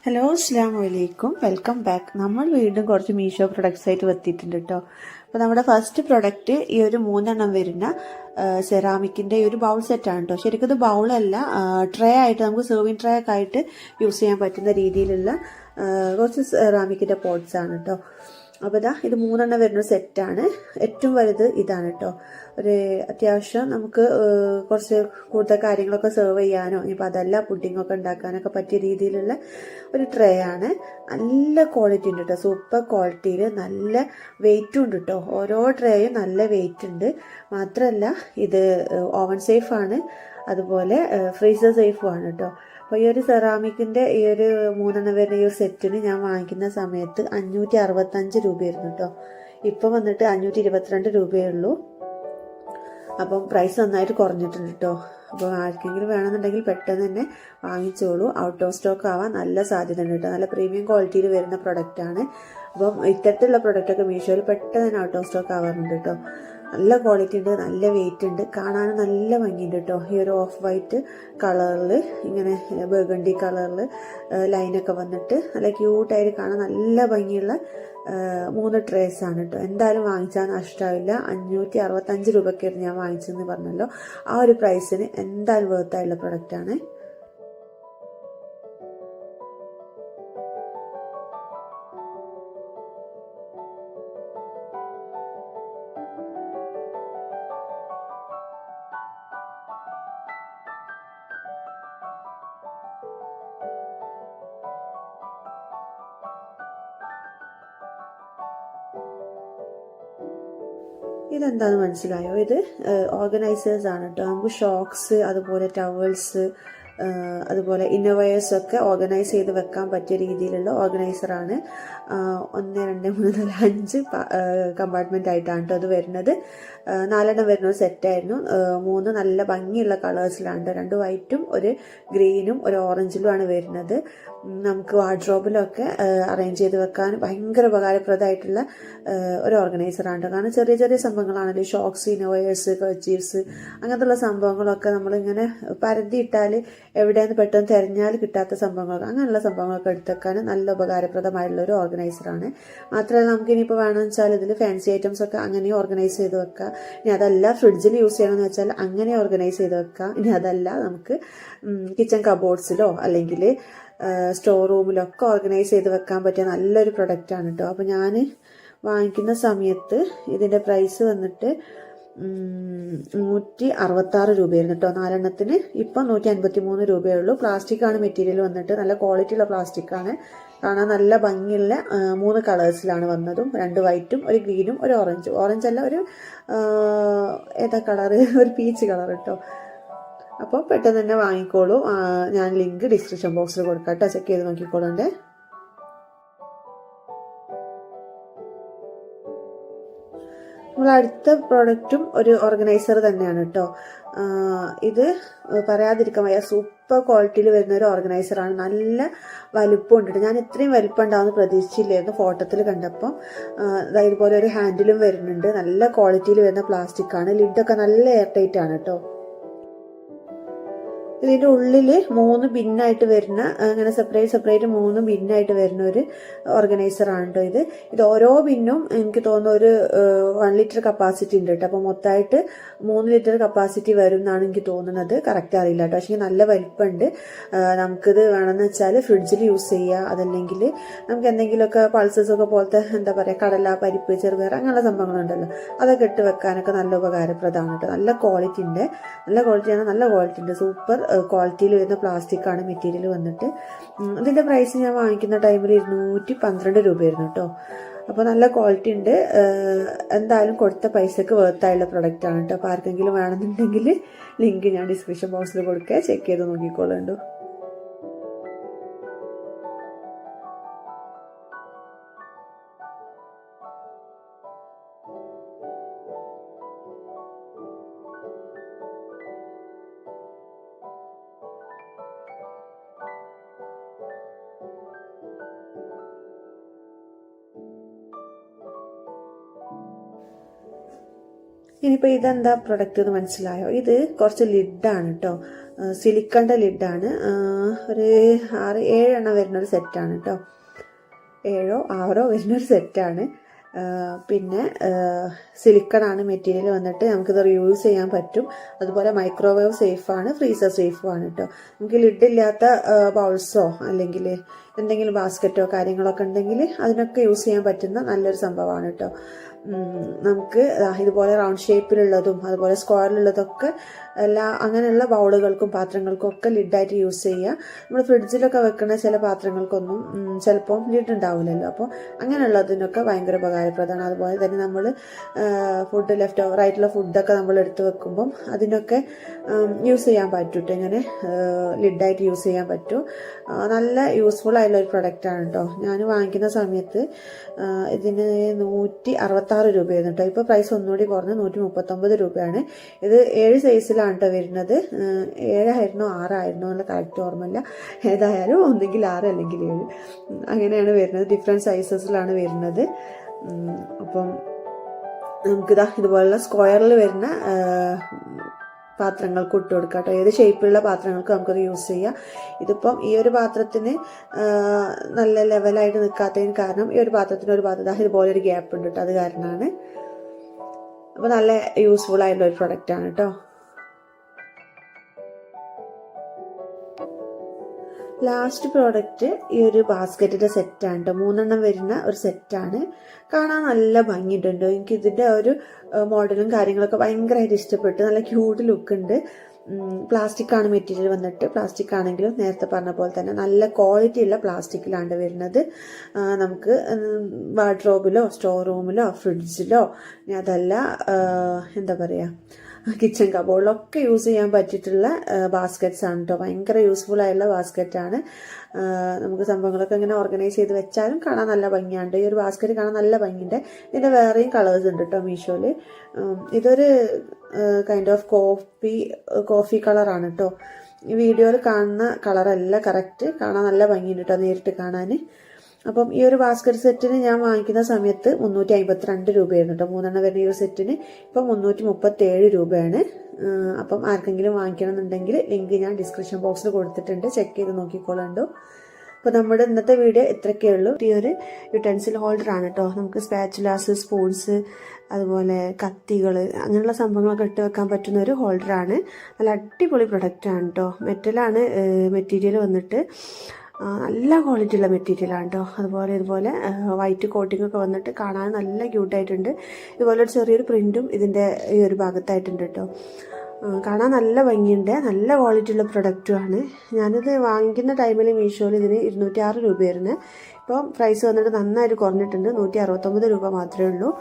Hello, അസ്സാം വലൈക്കും. Welcome back. നമ്മൾ വീണ്ടും കുറച്ച് മീഷോ പ്രൊഡക്ട്സ് ആയിട്ട് എത്തിയിട്ടുണ്ട് കേട്ടോ. അപ്പോൾ നമ്മുടെ ഫസ്റ്റ് പ്രൊഡക്റ്റ് ഈ ഒരു 3 വരുന്ന സെറാമിക്കിൻ്റെ ഈ ഒരു ബൗൾ സെറ്റാണ് കേട്ടോ. ശരിക്കും ഇത് ബൗളല്ല, ട്രേ ആയിട്ട് നമുക്ക് സെർവിങ് ട്രേ ഒക്കെ ആയിട്ട് യൂസ് ചെയ്യാൻ പറ്റുന്ന രീതിയിലുള്ള കുറച്ച് സെറാമിക്കിൻ്റെ പോട്ട്സ് ആണ് കേട്ടോ. അപ്പോൾ ഇത് 3 വരുന്ന സെറ്റാണ്. ഏറ്റവും വലുത് ഇതാണ് കേട്ടോ. ഒരു അത്യാവശ്യം നമുക്ക് കുറച്ച് കൂടുതൽ കാര്യങ്ങളൊക്കെ സെർവ് ചെയ്യാനോ ഇനിയിപ്പോൾ അതല്ല പുഡിങ്ങൊക്കെ ഉണ്ടാക്കാനൊക്കെ പറ്റിയ രീതിയിലുള്ള ഒരു ട്രേ ആണ്. നല്ല ക്വാളിറ്റി ഉണ്ട് കേട്ടോ, സൂപ്പർ ക്വാളിറ്റിയിൽ നല്ല വെയിറ്റും ഉണ്ട് കേട്ടോ. ഓരോ ട്രേയും നല്ല വെയിറ്റ് ഉണ്ട്. മാത്രമല്ല ഇത് ഓവൻ സേഫാണ്, അതുപോലെ ഫ്രീസർ സേഫും ആണ് കേട്ടോ. അപ്പോൾ ഈ ഒരു സെറാമിക്കിൻ്റെ ഈ ഒരു 3 വരുന്ന ഈ ഒരു സെറ്റിന് ഞാൻ വാങ്ങിക്കുന്ന സമയത്ത് 565 രൂപയായിരുന്നു കേട്ടോ. ഇപ്പം വന്നിട്ട് 522 രൂപയേ ഉള്ളൂ. അപ്പം പ്രൈസ് നന്നായിട്ട് കുറഞ്ഞിട്ടുണ്ട് കേട്ടോ. അപ്പോൾ ആർക്കെങ്കിലും വേണമെന്നുണ്ടെങ്കിൽ പെട്ടെന്ന് തന്നെ വാങ്ങിച്ചോളൂ. ഔട്ട് ഓഫ് സ്റ്റോക്ക് ആവാൻ നല്ല സാധ്യത ഉണ്ട് കേട്ടോ. നല്ല പ്രീമിയം ക്വാളിറ്റിയിൽ വരുന്ന പ്രൊഡക്റ്റാണ്. അപ്പം ഇത്തരത്തിലുള്ള പ്രൊഡക്റ്റൊക്കെ മീഷോയിൽ പെട്ടെന്ന് തന്നെ ഔട്ട് ഓഫ് സ്റ്റോക്ക് ആവാറുണ്ട് കേട്ടോ. നല്ല ക്വാളിറ്റി ഉണ്ട്, നല്ല വെയിറ്റ് ഉണ്ട്, കാണാൻ നല്ല ഭംഗിയുണ്ട് കേട്ടോ. ഈ ഒരു ഓഫ് വൈറ്റ് കളറിൽ ഇങ്ങനെ ബർഗണ്ടി കളറിൽ ലൈനൊക്കെ വന്നിട്ട് നല്ല ക്യൂട്ടായിട്ട് കാണാൻ നല്ല ഭംഗിയുള്ള 3 ട്രേസ് ആണ് കേട്ടോ. എന്തായാലും വാങ്ങിച്ചാൽ നഷ്ടമാവില്ല. 565 രൂപയ്ക്കായിരുന്നു ഞാൻ വാങ്ങിച്ചതെന്ന് പറഞ്ഞല്ലോ. ആ ഒരു പ്രൈസിന് എന്തായാലും വേർത്തായുള്ള പ്രൊഡക്റ്റാണ്. ഇതെന്താണെന്ന് മനസ്സിലായോ? ഇത് ഓർഗനൈസേഴ്സ് ആണ് കേട്ടോ. നമുക്ക് ഷോക്സ്, അതുപോലെ ടവൽസ്, അതുപോലെ ഇന്നോവയേഴ്സ് ഒക്കെ ഓർഗനൈസ് ചെയ്ത് വെക്കാൻ പറ്റിയ രീതിയിലുള്ള ഓർഗനൈസറാണ്. 1 2 3 4 5 കമ്പാർട്ട്മെൻ്റ് ആയിട്ടാണ് കേട്ടോ അത് വരുന്നത്. 4 വരുന്ന ഒരു സെറ്റായിരുന്നു. 3 നല്ല ഭംഗിയുള്ള കളേഴ്സിലാണ്. 2 വൈറ്റും ഒരു ഗ്രീനും ഒരു ഓറഞ്ചിലുമാണ് വരുന്നത്. നമുക്ക് വാർഡ്രോബിലൊക്കെ അറേഞ്ച് ചെയ്ത് വെക്കാൻ ഭയങ്കര ഉപകാരപ്രദമായിട്ടുള്ള ഒരു ഓർഗനൈസറാണ്. കാരണം ചെറിയ ചെറിയ സംഭവങ്ങളാണല്ലോ, ഷോക്സ്, ഇന്നോവേഴ്സ്, കർച്ചീഫ്സ്, അങ്ങനത്തുള്ള സംഭവങ്ങളൊക്കെ നമ്മളിങ്ങനെ പരതിയിട്ടാൽ എവിടെയെന്ന് പെട്ടെന്ന് തിരഞ്ഞാൽ കിട്ടാത്ത സംഭവങ്ങളൊക്കെ, അങ്ങനെയുള്ള സംഭവങ്ങളൊക്കെ എടുത്തേക്കാൻ നല്ല ഉപകാരപ്രദമായിട്ടുള്ള ഒരു ഓർഗനൈസറാണ്. മാത്രമല്ല നമുക്കിനിയിപ്പോൾ വേണമെന്ന് വെച്ചാൽ ഇതിൽ ഫാൻസി ഐറ്റംസ് ഒക്കെ അങ്ങനെ ഓർഗനൈസ് ചെയ്ത് വെക്കാം. ഇനി അതല്ല ഫ്രിഡ്ജിൽ യൂസ് ചെയ്യണമെന്ന് വെച്ചാൽ അങ്ങനെ ഓർഗനൈസ് ചെയ്ത് വെക്കാം. ഇനി അതല്ല നമുക്ക് കിച്ചൺ കബോർഡ്സിലോ അല്ലെങ്കിൽ സ്റ്റോർ റൂമിലൊക്കെ ഓർഗനൈസ് ചെയ്ത് വെക്കാൻ പറ്റിയ നല്ലൊരു പ്രൊഡക്റ്റാണ് കേട്ടോ. അപ്പോൾ ഞാൻ വാങ്ങിക്കുന്ന സമയത്ത് ഇതിൻ്റെ പ്രൈസ് വന്നിട്ട് 166 രൂപയായിരുന്നു കേട്ടോ 4 ഇപ്പം 153 രൂപയേ ഉള്ളൂ. പ്ലാസ്റ്റിക്കാണ് മെറ്റീരിയൽ വന്നിട്ട്, നല്ല ക്വാളിറ്റിയുള്ള പ്ലാസ്റ്റിക്കാണ്. കാണാൻ നല്ല ഭംഗിയുള്ള 3 കളേഴ്സിലാണ് വന്നതും. 2 വൈറ്റും ഒരു ഗ്രീനും ഒരു ഓറഞ്ചും. ഓറഞ്ച് അല്ല, ഒരു ഏതാ കളറ്, ഒരു പീച്ച് കളർ കേട്ടോ. അപ്പോൾ പെട്ടെന്ന് തന്നെ വാങ്ങിക്കോളൂ. ഞാൻ ലിങ്ക് ഡിസ്ക്രിപ്ഷൻ ബോക്സിൽ കൊടുക്കാം കേട്ടോ, ചെക്ക് ചെയ്ത് നോക്കിക്കോളണ്ടേ. നമ്മൾ അടുത്ത പ്രോഡക്റ്റും ഒരു ഓർഗനൈസർ തന്നെയാണ് കേട്ടോ. ഇത് പറയാതിരിക്കാൻ വയ്യ, സൂപ്പർ ക്വാളിറ്റിയിൽ വരുന്ന ഒരു ഓർഗനൈസറാണ്. നല്ല വലുപ്പം ഉണ്ട്. ഞാൻ ഇത്രയും വലുപ്പം ഉണ്ടാവുമെന്ന് പ്രതീക്ഷിച്ചില്ലായിരുന്നു ഫോട്ടോത്തിൽ കണ്ടപ്പോൾ. ഇതുപോലെ ഒരു ഹാൻഡിലും വരുന്നുണ്ട്. നല്ല ക്വാളിറ്റിയിൽ വരുന്ന പ്ലാസ്റ്റിക് ആണ്. ലിഡൊക്കെ നല്ല എയർ ടൈറ്റ് ആണ് കേട്ടോ. ഇതിൻ്റെ ഉള്ളിൽ 3 ബിന്നായിട്ട് വരുന്ന, അങ്ങനെ സെപ്പറേറ്റ് 3 ബിന്നായിട്ട് വരുന്ന ഒരു ഓർഗനൈസറാണ് കേട്ടോ ഇത്. ഓരോ ബിന്നും എനിക്ക് തോന്നുന്നു ഒരു 1 ലിറ്റർ കപ്പാസിറ്റി ഉണ്ട് കേട്ടോ. അപ്പോൾ മൊത്തമായിട്ട് 3 ലിറ്റർ കപ്പാസിറ്റി വരും എന്നാണ് എനിക്ക് തോന്നുന്നത്. കറക്റ്റ് അറിയില്ല കേട്ടോ. പക്ഷേ നല്ല വലിപ്പമുണ്ട്. നമുക്കിത് വേണമെന്ന് വെച്ചാൽ ഫ്രിഡ്ജിൽ യൂസ് ചെയ്യുക. അതല്ലെങ്കിൽ നമുക്ക് എന്തെങ്കിലുമൊക്കെ പൾസസൊക്കെ പോലത്തെ എന്താ പറയുക, കടല, പരിപ്പ്, ചെറുപയർ, അങ്ങനെയുള്ള സംഭവങ്ങളുണ്ടല്ലോ, അതൊക്കെ ഇട്ട് വെക്കാനൊക്കെ നല്ല ഉപകാരപ്രദമാണ് കേട്ടോ. നല്ല ക്വാളിറ്റി ഉണ്ട്, നല്ല ക്വാളിറ്റി ഉണ്ട്. സൂപ്പർ ക്വാളിറ്റിയിൽ വരുന്ന പ്ലാസ്റ്റിക് ആണ് മെറ്റീരിയൽ വന്നിട്ട്. ഇതിൻ്റെ പ്രൈസ് ഞാൻ വാങ്ങിക്കുന്ന ടൈമിൽ 212 രൂപയായിരുന്നു കേട്ടോ. അപ്പോൾ നല്ല ക്വാളിറ്റി ഉണ്ട്. എന്തായാലും കൊടുത്ത പൈസക്ക് വേർത്തായുള്ള പ്രൊഡക്റ്റ് ആണ് കേട്ടോ. അപ്പോൾ ആർക്കെങ്കിലും വേണമെന്നുണ്ടെങ്കിൽ ലിങ്ക് ഞാൻ ഡിസ്ക്രിപ്ഷൻ ബോക്സിൽ കൊടുക്കുക, ചെക്ക് ചെയ്ത് നോക്കിക്കോളുണ്ടോ. ഇനിയിപ്പോൾ ഇതെന്താ പ്രൊഡക്റ്റ് എന്ന് മനസ്സിലായോ? ഇത് കുറച്ച് ലിഡാണ് കേട്ടോ. സിലിക്കണിൻ്റെ ലിഡാണ്. ഒരു 6-7 എണ്ണം വരുന്നൊരു സെറ്റാണ് കേട്ടോ. 7-6 വരുന്നൊരു സെറ്റാണ്. പിന്നെ സിലിക്കണാണ് മെറ്റീരിയൽ വന്നിട്ട്. നമുക്കിത് റീയൂസ് ചെയ്യാൻ പറ്റും. അതുപോലെ മൈക്രോവേവ് സേഫാണ്, ഫ്രീസർ സേഫുമാണ് കേട്ടോ. നമുക്ക് ലിഡില്ലാത്ത ബൗൾസോ അല്ലെങ്കിൽ എന്തെങ്കിലും ബാസ്ക്കറ്റോ കാര്യങ്ങളൊക്കെ ഉണ്ടെങ്കിൽ അതിനൊക്കെ യൂസ് ചെയ്യാൻ പറ്റുന്ന നല്ലൊരു സംഭവമാണ് കേട്ടോ. നമുക്ക് ഇതുപോലെ റൗണ്ട് ഷേപ്പിലുള്ളതും അതുപോലെ സ്ക്വയറിലുള്ളതൊക്കെ അങ്ങനെയുള്ള ബൗളുകൾക്കും പാത്രങ്ങൾക്കും ഒക്കെ ലിഡായിട്ട് യൂസ് ചെയ്യുക. നമ്മൾ ഫ്രിഡ്ജിലൊക്കെ വെക്കുന്ന ചില പാത്രങ്ങൾക്കൊന്നും ചിലപ്പോൾ ലിഡ് ഉണ്ടാവില്ലല്ലോ. അപ്പോൾ അങ്ങനെയുള്ളതിനൊക്കെ ഭയങ്കര ഉപകാരപ്രദമാണ്. അതുപോലെ തന്നെ നമ്മൾ ഫുഡ് ലെഫ്റ്റ് ഓവർ ആയിട്ടുള്ള ഫുഡൊക്കെ നമ്മൾ എടുത്ത് വെക്കുമ്പം അതിനൊക്കെ യൂസ് ചെയ്യാൻ പറ്റും. ഇങ്ങനെ ലിഡായിട്ട് യൂസ് ചെയ്യാൻ പറ്റും. നല്ല യൂസ്ഫുൾ ആയിട്ടുള്ള ഒരു പ്രൊഡക്റ്റാണ് കേട്ടോ. ഞാൻ വാങ്ങിക്കുന്ന സമയത്ത് ഇതിന് 166 രൂപയായിരുന്നു കേട്ടോ. ഇപ്പോൾ പ്രൈസ് ഒന്നുകൂടി കുറഞ്ഞ് 139 രൂപയാണ്. ഇത് 7 സൈസിലാണ് കേട്ടോ വരുന്നത്. 7 ആയിരുന്നോ 6 ആയിരുന്നോ എന്നുള്ള കറക്റ്റ് ഓർമ്മയില്ല. ഏതായാലും ഒന്നെങ്കിൽ 6 അല്ലെങ്കിൽ 7 അങ്ങനെയാണ് വരുന്നത്. ഡിഫറെൻറ്റ് സൈസസിലാണ് വരുന്നത്. അപ്പം നമുക്കിതാ ഇതുപോലുള്ള സ്ക്വയറിൽ വരുന്ന പാത്രങ്ങൾക്ക് ഇട്ട് കൊടുക്കാം കേട്ടോ. ഏത് ഷേപ്പിലുള്ള പാത്രങ്ങൾക്ക് നമുക്കത് യൂസ് ചെയ്യാം. ഇതിപ്പം ഈ ഒരു പാത്രത്തിന് നല്ല ലെവലായിട്ട് നിൽക്കാത്തതിന് കാരണം ഈ ഒരു പാത്രത്തിന് ഒരു പാത്രം ഇതുപോലെ ഒരു ഗ്യാപ്പ് ഉണ്ട് കേട്ടോ. അത് കാരണമാണ്. അപ്പോൾ നല്ല യൂസ്ഫുൾ ആയിട്ടുള്ള ഒരു പ്രൊഡക്റ്റാണ് കേട്ടോ. ലാസ്റ്റ് പ്രോഡക്റ്റ് ഈ ഒരു ബാസ്ക്കറ്റിൻ്റെ സെറ്റാണ് കേട്ടോ. 3 എണ്ണം വരുന്ന ഒരു സെറ്റാണ്. കാണാൻ നല്ല ഭംഗിയുണ്ടോ. എനിക്ക് ഇതിൻ്റെ ഒരു മോഡലും കാര്യങ്ങളൊക്കെ ഭയങ്കരമായിട്ട് ഇഷ്ടപ്പെട്ടു. നല്ല ക്യൂട്ട് ലുക്ക് ഉണ്ട്. പ്ലാസ്റ്റിക് ആണ് മെറ്റീരിയൽ വന്നിട്ട്. പ്ലാസ്റ്റിക് ആണെങ്കിലും നേരത്തെ പറഞ്ഞ പോലെ തന്നെ നല്ല ക്വാളിറ്റി ഉള്ള പ്ലാസ്റ്റിക്കിലാണ് വരുന്നത്. നമുക്ക് വാർഡ്രോബിലോ സ്റ്റോർ റൂമിലോ ഫ്രിഡ്ജിലോ അതല്ല എന്താ പറയുക കിച്ചൺ കബോർഡിലൊക്കെ യൂസ് ചെയ്യാൻ പറ്റിയിട്ടുള്ള ബാസ്ക്കറ്റ്സ് ആണ് കേട്ടോ. ഭയങ്കര യൂസ്ഫുൾ ആയിട്ടുള്ള ബാസ്ക്കറ്റാണ്. നമുക്ക് സംഭവങ്ങളൊക്കെ ഇങ്ങനെ ഓർഗനൈസ് ചെയ്ത് വെച്ചാലും കാണാൻ നല്ല ഭംഗിയുണ്ട്. ഈ ഒരു ബാസ്ക്കറ്റ് കാണാൻ നല്ല ഭംഗിയുണ്ട്. ഇതിൻ്റെ വേറെയും കളേഴ്സ് ഉണ്ട് കേട്ടോ മീഷോയിൽ. ഇതൊരു കൈൻഡ് ഓഫ് കോഫി കളറാണ് കേട്ടോ. ഈ വീഡിയോയിൽ കാണുന്ന കളറല്ല കറക്റ്റ്. കാണാൻ നല്ല ഭംഗിയുണ്ട് കേട്ടോ നേരിട്ട് കാണാൻ. അപ്പം ഈ ഒരു ബാസ്ക്കറ്റ് സെറ്റിന് ഞാൻ വാങ്ങിക്കുന്ന സമയത്ത് 352 രൂപയായിരുന്നു കേട്ടോ. 3 എണ്ണം വരുന്ന ഈ ഒരു സെറ്റിന് ഇപ്പം 337 രൂപയാണ്. അപ്പം ആർക്കെങ്കിലും വാങ്ങിക്കണമെന്നുണ്ടെങ്കിൽ ലിങ്ക് ഞാൻ ഡിസ്ക്രിപ്ഷൻ ബോക്സിൽ കൊടുത്തിട്ടുണ്ട്. ചെക്ക് ചെയ്ത് നോക്കിക്കോളണ്ടോ. അപ്പോൾ നമ്മുടെ ഇന്നത്തെ വീഡിയോ ഇത്രയൊക്കെ ഉള്ളൂ. ഈ ഒരു യുട്ടൻസിൽ ഹോൾഡറാണ് കേട്ടോ. നമുക്ക് സ്പാച്ചുലാസ്, സ്പൂൺസ്, അതുപോലെ കത്തികൾ അങ്ങനെയുള്ള സംഭവങ്ങളൊക്കെ ഇട്ട് വെക്കാൻ പറ്റുന്ന ഒരു ഹോൾഡറാണ്. നല്ല അടിപൊളി പ്രൊഡക്റ്റാണ് കേട്ടോ. മെറ്റലാണ് മെറ്റീരിയൽ വന്നിട്ട്. നല്ല ക്വാളിറ്റി ഉള്ള മെറ്റീരിയലാണ് കേട്ടോ. ഇതുപോലെ വൈറ്റ് കോട്ടിംഗ് ഒക്കെ വന്നിട്ട് കാണാൻ നല്ല ക്യൂട്ടായിട്ടുണ്ട്. ഇതുപോലെ ഒരു ചെറിയൊരു പ്രിൻറ്റും ഇതിൻ്റെ ഈ ഒരു ഭാഗത്തായിട്ടുണ്ട് കേട്ടോ. കാണാൻ നല്ല ഭംഗിയുണ്ട്. നല്ല ക്വാളിറ്റി ഉള്ള പ്രൊഡക്റ്റുമാണ്. ഞാനിത് വാങ്ങിക്കുന്ന ടൈമിൽ മീഷോയിൽ ഇതിന് 206 രൂപയായിരുന്നു. ഇപ്പം പ്രൈസ് വന്നിട്ട് നന്നായിട്ട് കുറഞ്ഞിട്ടുണ്ട്. 169 രൂപ മാത്രമേ ഉള്ളൂ.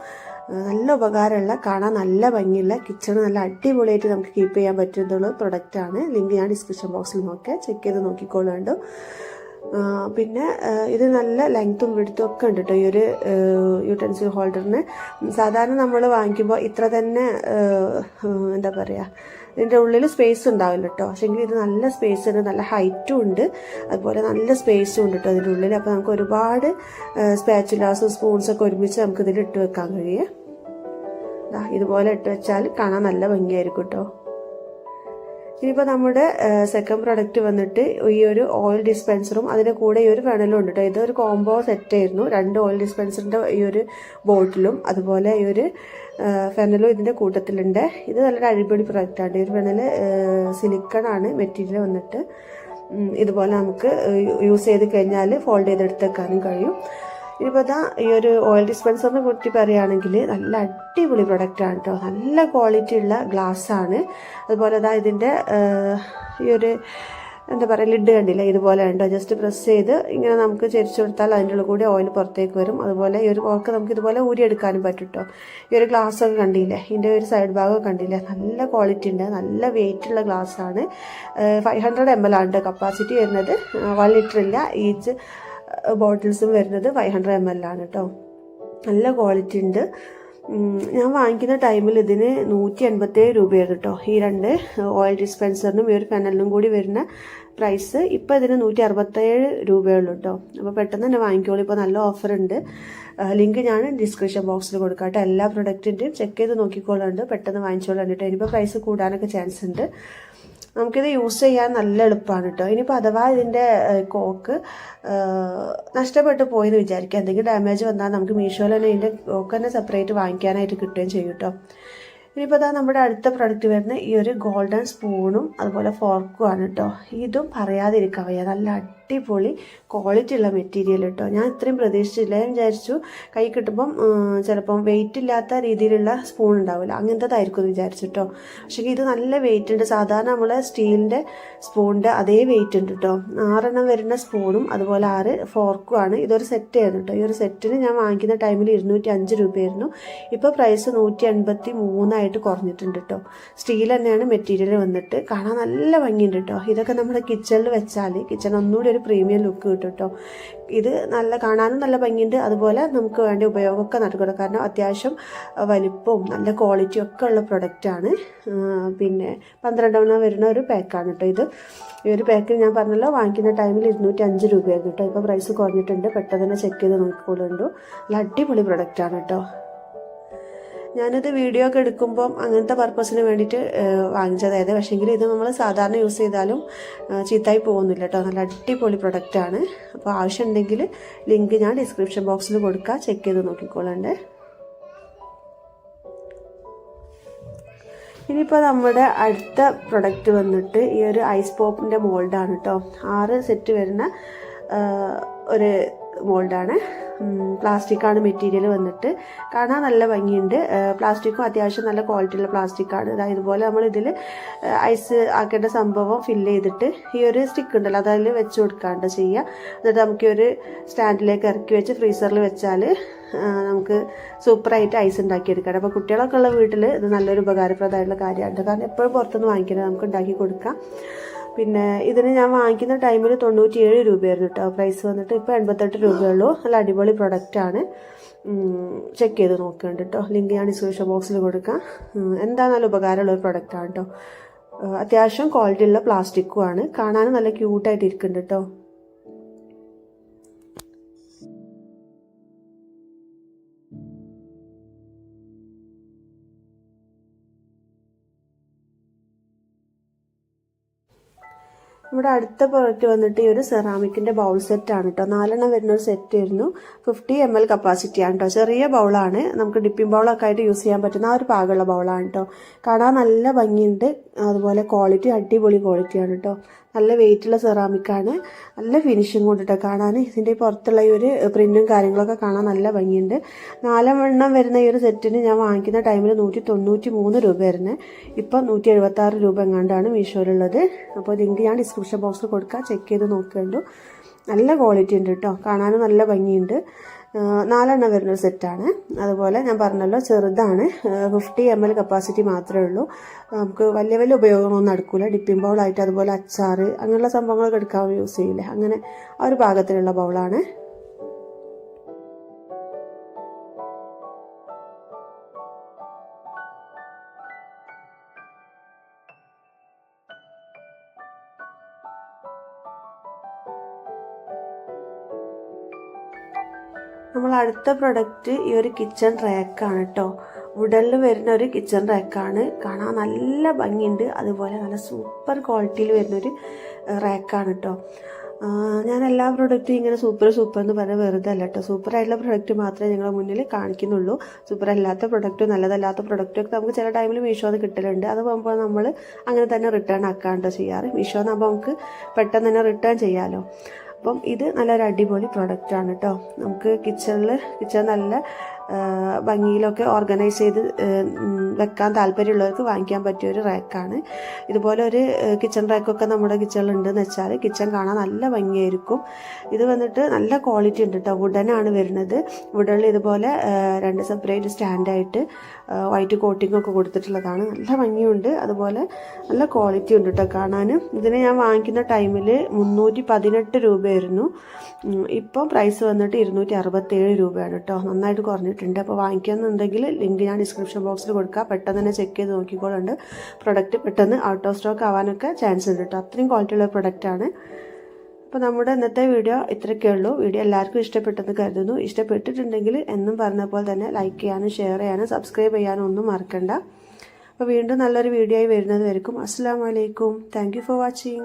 നല്ല ഉപകാരമുള്ള കാണാൻ നല്ല ഭംഗിയുള്ള കിച്ചണ് നല്ല അടിപൊളിയായിട്ട് നമുക്ക് കീപ്പ് ചെയ്യാൻ പറ്റുന്ന പ്രൊഡക്റ്റാണ്. ലിങ്ക് ഞാൻ ഡിസ്ക്രിപ്ഷൻ ബോക്സിൽ നോക്കിയാൽ ചെക്ക് ചെയ്ത് നോക്കിക്കോളുണ്ടോ. പിന്നെ ഇത് നല്ല ലെങ്ത്തും വിഡ്ത്തും ഒക്കെ ഉണ്ട് കേട്ടോ ഈ ഒരു യൂട്ടൻസിൽ ഹോൾഡറിന്. സാധാരണ നമ്മൾ വാങ്ങിക്കുമ്പോൾ ഇത്ര തന്നെ എന്താ പറയുക ഇതിൻ്റെ ഉള്ളിൽ സ്പേസ് ഉണ്ടാവില്ല കേട്ടോ. പക്ഷേങ്കിൽ ഇത് നല്ല സ്പേസ് ഉണ്ട്, നല്ല ഹൈറ്റും ഉണ്ട്, അതുപോലെ നല്ല സ്പേസും ഉണ്ട് കേട്ടോ അതിൻ്റെ ഉള്ളിൽ. അപ്പോൾ നമുക്ക് ഒരുപാട് സ്പാച്ചുലാസും സ്പൂൺസൊക്കെ ഒരുമിച്ച് നമുക്കിതിൽ ഇട്ട് വെക്കാൻ കഴിയും. ഇതുപോലെ ഇട്ട് വെച്ചാൽ കാണാൻ നല്ല ഭംഗിയായിരിക്കും കേട്ടോ. ഇനിയിപ്പോൾ നമ്മുടെ സെക്കൻഡ് പ്രൊഡക്റ്റ് വന്നിട്ട് ഈ ഒരു ഓയിൽ ഡിസ്പെൻസറും അതിൻ്റെ കൂടെ ഈ ഒരു ഫെണലും ഉണ്ട് കേട്ടോ. ഇതൊരു കോംബോ സെറ്റായിരുന്നു. 2 ഓയിൽ ഡിസ്പെൻസറിൻ്റെ ഈ ഒരു ബോട്ടിലും അതുപോലെ ഈ ഒരു ഫെനലും ഇതിൻ്റെ കൂട്ടത്തിലുണ്ട്. ഇത് നല്ലൊരു അടിപൊളി പ്രൊഡക്റ്റാണ്. ഈ ഒരു ഫെനൽ സിലിക്കണാണ് മെറ്റീരിയൽ വന്നിട്ട്. ഇതുപോലെ നമുക്ക് യൂസ് ചെയ്ത് കഴിഞ്ഞാൽ ഫോൾഡ് ചെയ്തെടുത്തേക്കാനും കഴിയും. ഇനിയിപ്പോൾ ഈ ഒരു ഓയിൽ ഡിസ്പെൻസറിനെ കുറിച്ച് പറയുകയാണെങ്കിൽ നല്ല അടിപൊളി പ്രൊഡക്റ്റാണ് കേട്ടോ. നല്ല ക്വാളിറ്റി ഉള്ള ഗ്ലാസ്സാണ്. അതുപോലെ ഇതിൻ്റെ ഈ ഒരു എന്താ പറയുക ലിഡ് കണ്ടില്ല ഇതുപോലെ ഉണ്ടോ. ജസ്റ്റ് പ്രസ് ചെയ്ത് ഇങ്ങനെ നമുക്ക് ചെരിച്ചു കൊടുത്താൽ അതിൻ്റെ ഉള്ളിൽ കൂടി ഓയിൽ പുറത്തേക്ക് വരും. അതുപോലെ ഈ ഒരു ഓർക്ക് നമുക്ക് ഇതുപോലെ ഊരിയെടുക്കാനും പറ്റും കേട്ടോ. ഈ ഒരു ഗ്ലാസ്സൊക്കെ കണ്ടില്ലേ, ഇതിൻ്റെ ഒരു സൈഡ് ഭാഗമൊക്കെ കണ്ടില്ലേ, നല്ല ക്വാളിറ്റി ഉണ്ട്, നല്ല വെയിറ്റുള്ള ഗ്ലാസ്സാണ്. 500 ml ആണ് കപ്പാസിറ്റി വരുന്നത്. 1 ലിറ്റർ ഇല്ല. ഈച്ച് ബോട്ടിൽസും വരുന്നത് 500 ml ആണ് കേട്ടോ. നല്ല ക്വാളിറ്റി ഉണ്ട്. ഞാൻ വാങ്ങിക്കുന്ന ടൈമിൽ ഇതിന് 187 രൂപയായിരുന്നു കേട്ടോ. ഈ 2 ഓയിൽ ഡിസ്പെൻസറിനും ഈ ഒരു ഫെനലിനും കൂടി വരുന്ന പ്രൈസ്. ഇപ്പോൾ ഇതിന് 167 രൂപയുള്ളൂ കേട്ടോ. അപ്പോൾ പെട്ടെന്ന് തന്നെ വാങ്ങിക്കോളൂ. ഇപ്പോൾ നല്ല ഓഫർ ഉണ്ട്. ലിങ്ക് ഞാൻ ഡിസ്ക്രിപ്ഷൻ ബോക്സിൽ കൊടുക്കാം കേട്ടോ. എല്ലാ പ്രൊഡക്റ്റിൻ്റെയും ചെക്ക് ചെയ്ത് നോക്കിക്കോളുണ്ട്. പെട്ടെന്ന് വാങ്ങിച്ചോളുണ്ട് കേട്ടോ. ഇനിയിപ്പോൾ പ്രൈസ് കൂടാനൊക്കെ ചാൻസ് ഉണ്ട്. നമുക്കിത് യൂസ് ചെയ്യാൻ നല്ല എളുപ്പമാണ് കേട്ടോ. ഇനിയിപ്പോൾ അഥവാ ഇതിൻ്റെ കോക്ക് നഷ്ടപ്പെട്ടു പോയെന്ന് വിചാരിക്കുക, എന്തെങ്കിലും ഡാമേജ് വന്നാൽ നമുക്ക് മീഷോയിൽ തന്നെ ഇതിൻ്റെ കോക്ക് തന്നെ സെപ്പറേറ്റ് വാങ്ങിക്കാനായിട്ട് കിട്ടുകയും ചെയ്യും കേട്ടോ. ഇനിയിപ്പോൾ അതാ നമ്മുടെ അടുത്ത പ്രൊഡക്റ്റ് വരുന്ന ഈ ഒരു ഗോൾഡൻ സ്പൂണും അതുപോലെ ഫോർക്കും ആണ് കേട്ടോ. ഇതും പറയാതിരിക്കാൻ വയ്യ, നല്ല അടിപൊളി ക്വാളിറ്റി ഉള്ള മെറ്റീരിയൽ കേട്ടോ. ഞാൻ ഇത്രയും പ്രതീക്ഷിച്ചില്ല. ഞാൻ വിചാരിച്ചു കൈ കിട്ടുമ്പം ചിലപ്പം വെയിറ്റ് ഇല്ലാത്ത രീതിയിലുള്ള സ്പൂൺ ഉണ്ടാവില്ല, അങ്ങനത്തേതായിരിക്കും എന്ന് വിചാരിച്ചു കേട്ടോ. പക്ഷേ ഇത് നല്ല വെയിറ്റ് ഉണ്ട്. സാധാരണ നമ്മളെ സ്റ്റീലിൻ്റെ സ്പൂണിൻ്റെ അതേ വെയിറ്റ് ഉണ്ട് കേട്ടോ. 6 വരുന്ന സ്പൂണും അതുപോലെ 6 ഫോർക്കും ആണ്. ഇതൊരു സെറ്റ് ആയിരുന്നു കേട്ടോ. ഈ ഒരു സെറ്റിന് ഞാൻ വാങ്ങിക്കുന്ന ടൈമിൽ 205 രൂപയായിരുന്നു. ഇപ്പോൾ പ്രൈസ് 183 ആയിട്ട് കുറഞ്ഞിട്ടുണ്ട് കേട്ടോ. സ്റ്റീൽ തന്നെയാണ് മെറ്റീരിയൽ വന്നിട്ട്. കാണാൻ നല്ല ഭംഗിയുണ്ട് കേട്ടോ. ഇതൊക്കെ നമ്മുടെ കിച്ചണിൽ വെച്ചാൽ കിച്ചൺ ഒന്നുകൂടി ഒരു പ്രീമിയം ലുക്ക് കിട്ടും കേട്ടോ. ഇത് നല്ല കാണാനും നല്ല ഭംഗിയുണ്ട്, അതുപോലെ നമുക്ക് വേണ്ട ഉപയോഗമൊക്കെ നടക്കണം. കാരണം അത്യാവശ്യം വലിപ്പവും നല്ല ക്വാളിറ്റിയും ഒക്കെ ഉള്ള പ്രൊഡക്റ്റാണ്. പിന്നെ 12 വരുന്ന ഒരു പാക്കാണ് കേട്ടോ. ഈ ഒരു പാക്കിൽ ഞാൻ പറഞ്ഞല്ലോ വാങ്ങിക്കുന്ന ടൈമിൽ 205 രൂപയായിരുന്നു കേട്ടോ. ഇപ്പോൾ പ്രൈസ് കുറഞ്ഞിട്ടുണ്ട്. പെട്ടെന്ന് തന്നെ ചെക്ക് ചെയ്ത് നോക്കിക്കോളുണ്ടോ. നല്ല അടിപൊളി പ്രൊഡക്റ്റാണ് കേട്ടോ. ഞാനിത് വീഡിയോ ഒക്കെ എടുക്കുമ്പം അങ്ങനത്തെ പർപ്പസിന് വേണ്ടിയിട്ട് വാങ്ങിച്ചതായത്. പക്ഷേങ്കിൽ ഇത് നമ്മൾ സാധാരണ യൂസ് ചെയ്താലും ചീത്തായി പോകുന്നില്ല കേട്ടോ. നല്ല അടിപൊളി പ്രൊഡക്റ്റാണ്. അപ്പോൾ ആവശ്യമുണ്ടെങ്കിൽ ലിങ്ക് ഞാൻ ഡിസ്ക്രിപ്ഷൻ ബോക്സിൽ കൊടുക്കാം, ചെക്ക് ചെയ്ത് നോക്കിക്കോളണ്ടേ. ഇനിയിപ്പോൾ നമ്മുടെ അടുത്ത പ്രൊഡക്റ്റ് വന്നിട്ട് ഈ ഒരു ഐസ് പോപ്പിൻ്റെ മോൾഡാണ് കേട്ടോ. 6 സെറ്റ് വരുന്ന ഒരു മോൾഡാണ്. പ്ലാസ്റ്റിക്കാണ് മെറ്റീരിയൽ വന്നിട്ട്. കാണാൻ നല്ല ഭംഗിയുണ്ട്. പ്ലാസ്റ്റിക്കും അത്യാവശ്യം നല്ല ക്വാളിറ്റിയുള്ള പ്ലാസ്റ്റിക്കാണ്. അതായത് ഇതുപോലെ നമ്മൾ ഇതിൽ ഐസ് ആക്കേണ്ട സംഭവം ഫില്ല് ചെയ്തിട്ട് ഈ ഒരു സ്റ്റിക്ക് ഉണ്ടല്ലോ അതിൽ വെച്ച് കൊടുക്കാണ്ട് ചെയ്യുക. എന്നിട്ട് നമുക്ക് ഒരു സ്റ്റാൻഡിലേക്ക് ഇറക്കി വെച്ച് ഫ്രീസറിൽ വെച്ചാൽ നമുക്ക് സൂപ്പറായിട്ട് ഐസ് ഉണ്ടാക്കിയെടുക്കാം. അപ്പോൾ കുട്ടികളൊക്കെ ഉള്ള വീട്ടിൽ ഇത് നല്ലൊരു ഉപകാരപ്രദമായിട്ടുള്ള കാര്യമാണ്. കാരണം എപ്പോഴും പുറത്തുനിന്ന് വാങ്ങിക്കുന്നത് നമുക്ക് ഉണ്ടാക്കി കൊടുക്കാം. പിന്നെ ഇതിന് ഞാൻ വാങ്ങിക്കുന്ന ടൈമിൽ 97 രൂപയായിരുന്നു കേട്ടോ പ്രൈസ് വന്നിട്ട്. ഇപ്പോൾ 88 രൂപയുള്ളൂ. നല്ല അടിപൊളി പ്രൊഡക്റ്റാണ്. ചെക്ക് ചെയ്ത് നോക്കുന്നുണ്ട് കേട്ടോ. ലിങ്ക് ഞാൻ ഡിസ്ക്രിപ്ഷൻ ബോക്സിൽ കൊടുക്കാം. എന്താ നല്ല ഉപകാരമുള്ള ഒരു പ്രൊഡക്റ്റാണ് കേട്ടോ. അത്യാവശ്യം ക്വാളിറ്റി ഉള്ള പ്ലാസ്റ്റിക്കും ആണ്. കാണാനും നല്ല ക്യൂട്ടായിട്ട് ഇരിക്കുന്നുണ്ട് കേട്ടോ. നമ്മുടെ അടുത്ത പ്രോഡക്റ്റ് വന്നിട്ട് ഈ ഒരു സെറാമിക്കിൻ്റെ ബൗൾ സെറ്റാണ് കേട്ടോ. 4 വരുന്ന ഒരു സെറ്റ് ആയിരുന്നു. 50 ml കപ്പാസിറ്റിയാണ് കേട്ടോ. ചെറിയ ബൗളാണ്. നമുക്ക് ഡിപ്പിംഗ് ബൗളൊക്കെ ആയിട്ട് യൂസ് ചെയ്യാൻ പറ്റുന്ന ആ ഒരു പാകമുള്ള ബൗളാണ് കേട്ടോ. കാണാൻ നല്ല ഭംഗിയുണ്ട്. അതുപോലെ ക്വാളിറ്റി അടിപൊളി ക്വാളിറ്റിയാണ് കേട്ടോ. നല്ല വെയിറ്റുള്ള സെറാമിക്കാണ്. നല്ല ഫിനിഷിംഗ് കൊണ്ട് കേട്ടോ കാണാൻ. ഇതിൻ്റെ പുറത്തുള്ള ഈ ഒരു പ്രിന്റും കാര്യങ്ങളൊക്കെ കാണാൻ നല്ല ഭംഗിയുണ്ട്. 4 വരുന്ന ഈ ഒരു സെറ്റിന് ഞാൻ വാങ്ങിക്കുന്ന ടൈമിൽ 193 രൂപ വരുന്നത്. ഇപ്പം 176 രൂപ എങ്ങാണ്ടാണ് മീഷോയിലുള്ളത്. അപ്പോൾ ലിങ്ക് ഞാൻ ഡിസ്ക്രിപ്ഷൻ ബോക്സിൽ കൊടുക്കാം, ചെക്ക് ചെയ്ത് നോക്കേണ്ടു. നല്ല ക്വാളിറ്റി ഉണ്ട് കേട്ടോ. കാണാനും നല്ല ഭംഗിയുണ്ട്. 4 വരുന്നൊരു സെറ്റാണ്. അതുപോലെ ഞാൻ പറഞ്ഞല്ലോ ചെറുതാണ്. 50 ml കപ്പാസിറ്റി മാത്രമേ ഉള്ളൂ. നമുക്ക് വലിയ വലിയ ഉപയോഗങ്ങളൊന്നും നടക്കില്ല. ഡിപ്പിംഗ് ബൗളായിട്ട് അതുപോലെ അച്ചാർ അങ്ങനെയുള്ള സംഭവങ്ങളൊക്കെ എടുക്കാൻ യൂസ് ചെയ്യില്ലേ, അങ്ങനെ ആ ഒരു പാകത്തിലുള്ള ബൗളാണ്. നമ്മൾ അടുത്ത പ്രൊഡക്റ്റ് ഈ ഒരു കിച്ചൺ റാക്കാണ് കേട്ടോ. വുഡനിൽ വരുന്ന ഒരു കിച്ചൺ റാക്കാണ്. കാണാൻ നല്ല ഭംഗിയുണ്ട്. അതുപോലെ നല്ല സൂപ്പർ ക്വാളിറ്റിയിൽ വരുന്നൊരു റാക്കാണ് കേട്ടോ. ഞാൻ എല്ലാ പ്രൊഡക്റ്റും ഇങ്ങനെ സൂപ്പർ എന്ന് പറഞ്ഞാൽ വെറുതെ അല്ല കേട്ടോ. സൂപ്പറായിട്ടുള്ള പ്രൊഡക്റ്റ് മാത്രമേ ഞങ്ങളുടെ മുന്നിൽ കാണിക്കുന്നുള്ളൂ. സൂപ്പർ അല്ലാത്ത പ്രൊഡക്റ്റും നല്ലതല്ലാത്ത പ്രൊഡക്റ്റും ഒക്കെ നമുക്ക് ചില ടൈമിൽ മീഷോന്ന് കിട്ടലുണ്ട്. അത് പോകുമ്പോൾ നമ്മൾ അങ്ങനെ തന്നെ റിട്ടേൺ ആക്കാണ്ടോ ചെയ്യാറ്. മീഷോന്നാകുമ്പോൾ നമുക്ക് പെട്ടെന്ന് തന്നെ റിട്ടേൺ ചെയ്യാമല്ലോ. അപ്പം ഇത് നല്ലൊരു അടിപൊളി പ്രൊഡക്റ്റാണ് കേട്ടോ. നമുക്ക് കിച്ചൺ നല്ല ഭംഗിയിലൊക്കെ ഓർഗനൈസ് ചെയ്ത് വെക്കാൻ താല്പര്യമുള്ളവർക്ക് വാങ്ങിക്കാൻ പറ്റിയ ഒരു റാക്കാണ്. ഇതുപോലെ ഒരു കിച്ചൺ റാക്കൊക്കെ നമ്മുടെ കിച്ചണിലുണ്ടെന്ന് വെച്ചാൽ കിച്ചൺ കാണാൻ നല്ല ഭംഗിയായിരിക്കും. ഇത് വന്നിട്ട് നല്ല ക്വാളിറ്റി ഉണ്ട് കേട്ടോ. വുഡനാണ് വരുന്നത്. വുഡനിൽ ഇതുപോലെ 2 സെപ്പറേറ്റ് സ്റ്റാൻഡായിട്ട് വൈറ്റ് കോട്ടിംഗ് ഒക്കെ കൊടുത്തിട്ടുള്ളതാണ്. നല്ല ഭംഗിയുണ്ട്. അതുപോലെ നല്ല ക്വാളിറ്റി ഉണ്ട് കേട്ടോ കാണാൻ. ഇതിന് ഞാൻ വാങ്ങിക്കുന്ന ടൈമിൽ 318 രൂപയായിരുന്നു. ഇപ്പം പ്രൈസ് വന്നിട്ട് 267 രൂപയാണ് കേട്ടോ. നന്നായിട്ട് കുറഞ്ഞിട്ടുണ്ട്. അപ്പോൾ വാങ്ങിക്കാന്നുണ്ടെങ്കിൽ ലിങ്ക് ഞാൻ ഡിസ്ക്രിപ്ഷൻ ബോക്സിൽ കൊടുക്കാം. പെട്ടെന്ന് തന്നെ ചെക്ക് ചെയ്ത് നോക്കിക്കോളുണ്ട്. പ്രൊഡക്റ്റ് പെട്ടെന്ന് ഔട്ട് ഓഫ് സ്റ്റോക്ക് ആവാനൊക്കെ ചാൻസ് ഉണ്ട് കേട്ടോ. അത്രയും ക്വാളിറ്റിയുള്ള പ്രൊഡക്റ്റാണ്. അപ്പോൾ നമ്മുടെ ഇന്നത്തെ വീഡിയോ ഇത്രയൊക്കെ ഉള്ളൂ. വീഡിയോ എല്ലാവർക്കും ഇഷ്ടപ്പെട്ടെന്ന് കരുതുന്നു. ഇഷ്ടപ്പെട്ടിട്ടുണ്ടെങ്കിൽ എന്നും പറഞ്ഞ പോലെ തന്നെ ലൈക്ക് ചെയ്യാനും ഷെയർ ചെയ്യാനും സബ്സ്ക്രൈബ് ചെയ്യാനും ഒന്നും മറക്കണ്ട. അപ്പോൾ വീണ്ടും നല്ലൊരു വീഡിയോ ആയി വരുന്നത് വരെക്കും അസ്സലാമു അലൈക്കും. Thank you for watching.